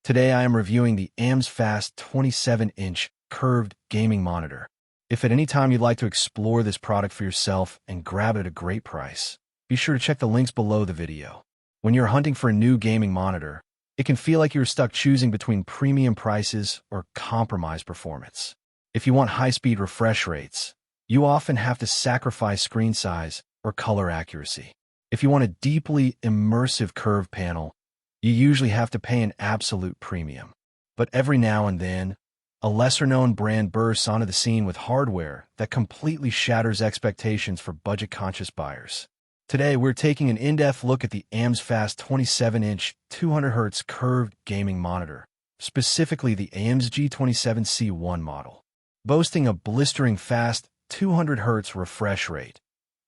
Today I am reviewing the Amzfast 27-inch curved gaming monitor. If at any time you'd like to explore this product for yourself and grab it at a great price, be sure to check the links below the video. When you're hunting for a new gaming monitor, it can feel like you're stuck choosing between premium prices or compromised performance. If you want high-speed refresh rates, you often have to sacrifice screen size or color accuracy. If you want a deeply immersive curved panel, you usually have to pay an absolute premium. But every now and then, a lesser-known brand bursts onto the scene with hardware that completely shatters expectations for budget-conscious buyers. Today, we're taking an in-depth look at the Amzfast 27-inch 200Hz curved gaming monitor, specifically the AMZ-G27C1 model. Boasting a blistering fast 200Hz refresh rate,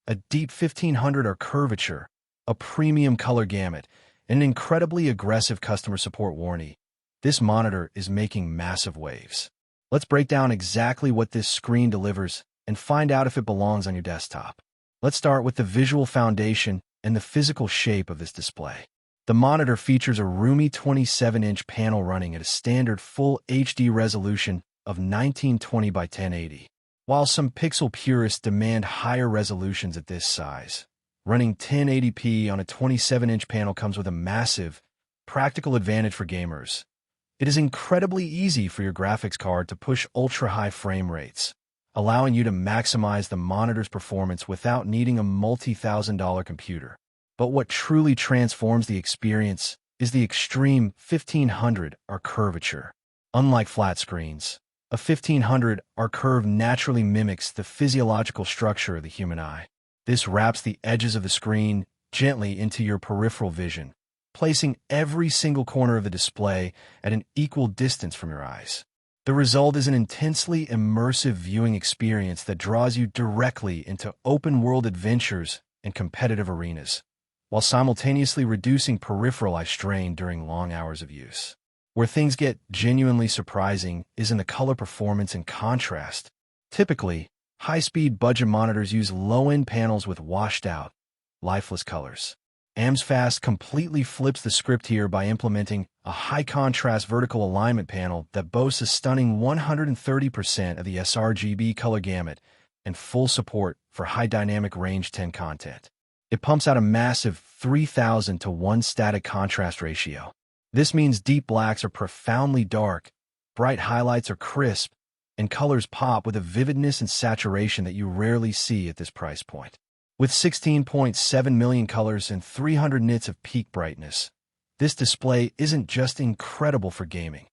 a deep 1500 curvature, a premium color gamut, and an incredibly aggressive customer support warranty, this monitor is making massive waves. Let's break down exactly what this screen delivers and find out if it belongs on your desktop. Let's start with the visual foundation and the physical shape of this display. The monitor features a roomy 27-inch panel running at a standard full HD resolution of 1920 by 1080. While some pixel purists demand higher resolutions at this size, running 1080p on a 27-inch panel comes with a massive, practical advantage for gamers. It is incredibly easy for your graphics card to push ultra-high frame rates, allowing you to maximize the monitor's performance without needing a multi-thousand-dollar computer. But what truly transforms the experience is the extreme 1500 curvature. Unlike flat screens, a 1500 curve naturally mimics the physiological structure of the human eye. This wraps the edges of the screen gently into your peripheral vision, placing every single corner of the display at an equal distance from your eyes. The result is an intensely immersive viewing experience that draws you directly into open-world adventures and competitive arenas, while simultaneously reducing peripheral eye strain during long hours of use. Where things get genuinely surprising is in the color performance and contrast. Typically, high-speed budget monitors use low-end panels with washed-out, lifeless colors. Amzfast completely flips the script here by implementing a high-contrast vertical alignment panel that boasts a stunning 130% of the sRGB color gamut and full support for high dynamic range 10 content. It pumps out a massive 3000 to 1 static contrast ratio. This means deep blacks are profoundly dark, bright highlights are crisp, and colors pop with a vividness and saturation that you rarely see at this price point. With 16.7 million colors and 300 nits of peak brightness, this display isn't just incredible for gaming.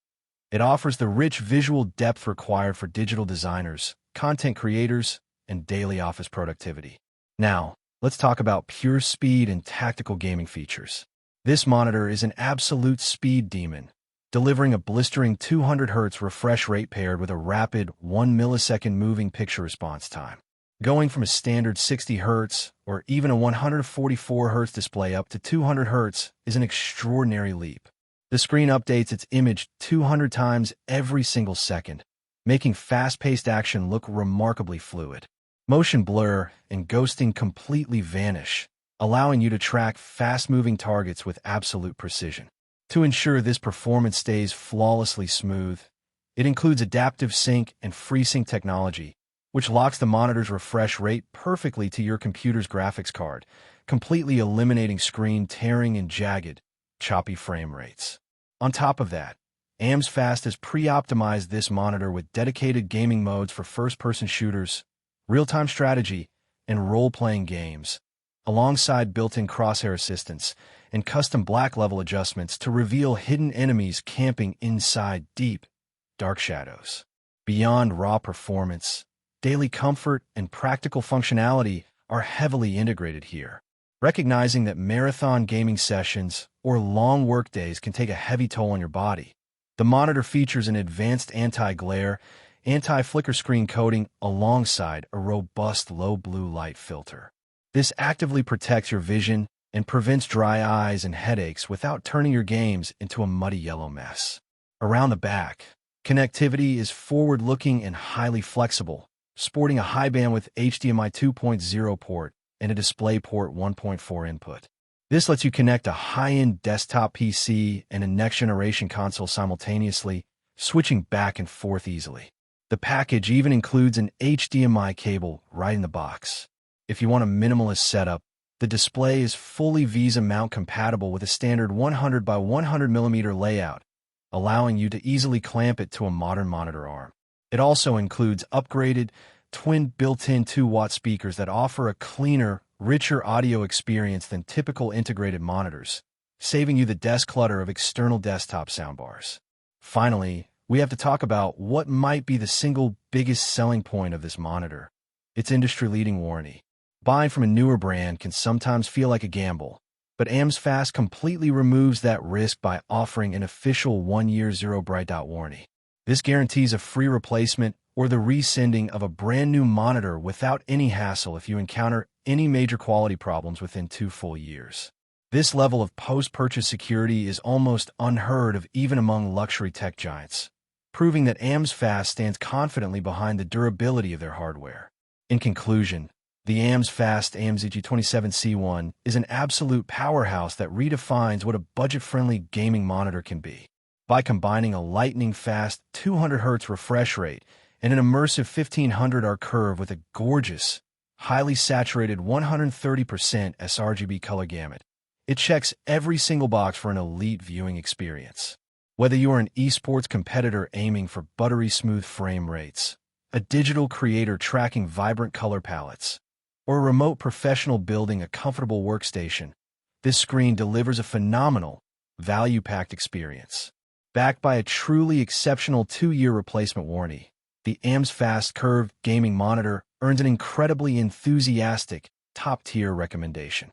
It offers the rich visual depth required for digital designers, content creators, and daily office productivity. Now, let's talk about pure speed and tactical gaming features. This monitor is an absolute speed demon, delivering a blistering 200Hz refresh rate paired with a rapid 1 millisecond moving picture response time. Going from a standard 60Hz or even a 144Hz display up to 200Hz is an extraordinary leap. The screen updates its image 200 times every single second, making fast-paced action look remarkably fluid. Motion blur and ghosting completely vanish, allowing you to track fast-moving targets with absolute precision. To ensure this performance stays flawlessly smooth, it includes adaptive sync and FreeSync technology, which locks the monitor's refresh rate perfectly to your computer's graphics card, completely eliminating screen tearing and jagged, choppy frame rates. On top of that, Amzfast has pre-optimized this monitor with dedicated gaming modes for first-person shooters, real-time strategy, and role-playing games, alongside built-in crosshair assistance and custom black level adjustments to reveal hidden enemies camping inside deep, dark shadows. Beyond raw performance, daily comfort and practical functionality are heavily integrated here. Recognizing that marathon gaming sessions or long work days can take a heavy toll on your body, the monitor features an advanced anti-glare, anti-flicker screen coating alongside a robust low blue light filter. This actively protects your vision and prevents dry eyes and headaches without turning your games into a muddy yellow mess. Around the back, connectivity is forward-looking and highly flexible, sporting a high-bandwidth HDMI 2.0 port and a DisplayPort 1.4 input. This lets you connect a high-end desktop PC and a next-generation console simultaneously, switching back and forth easily. The package even includes an HDMI cable right in the box. If you want a minimalist setup, the display is fully VESA mount compatible with a standard 100 by 100 mm layout, allowing you to easily clamp it to a modern monitor arm. It also includes upgraded, twin built-in 2-watt speakers that offer a cleaner, richer audio experience than typical integrated monitors, saving you the desk clutter of external desktop soundbars. Finally, we have to talk about what might be the single biggest selling point of this monitor: its industry-leading warranty. Buying from a newer brand can sometimes feel like a gamble, but Amzfast completely removes that risk by offering an official 1-year zero-bright-dot warranty. This guarantees a free replacement or the resending of a brand new monitor without any hassle if you encounter any major quality problems within 2 full years. This level of post-purchase security is almost unheard of even among luxury tech giants, proving that Amzfast stands confidently behind the durability of their hardware. In conclusion, the Amzfast AMZG27C1 is an absolute powerhouse that redefines what a budget-friendly gaming monitor can be. By combining a lightning-fast 200Hz refresh rate and an immersive 1500R curve with a gorgeous, highly saturated 130% sRGB color gamut, it checks every single box for an elite viewing experience. Whether you are an esports competitor aiming for buttery smooth frame rates, a digital creator tracking vibrant color palettes, or a remote professional building a comfortable workstation, this screen delivers a phenomenal, value-packed experience. Backed by a truly exceptional 2-year replacement warranty, the Amzfast curved gaming monitor earns an incredibly enthusiastic, top-tier recommendation.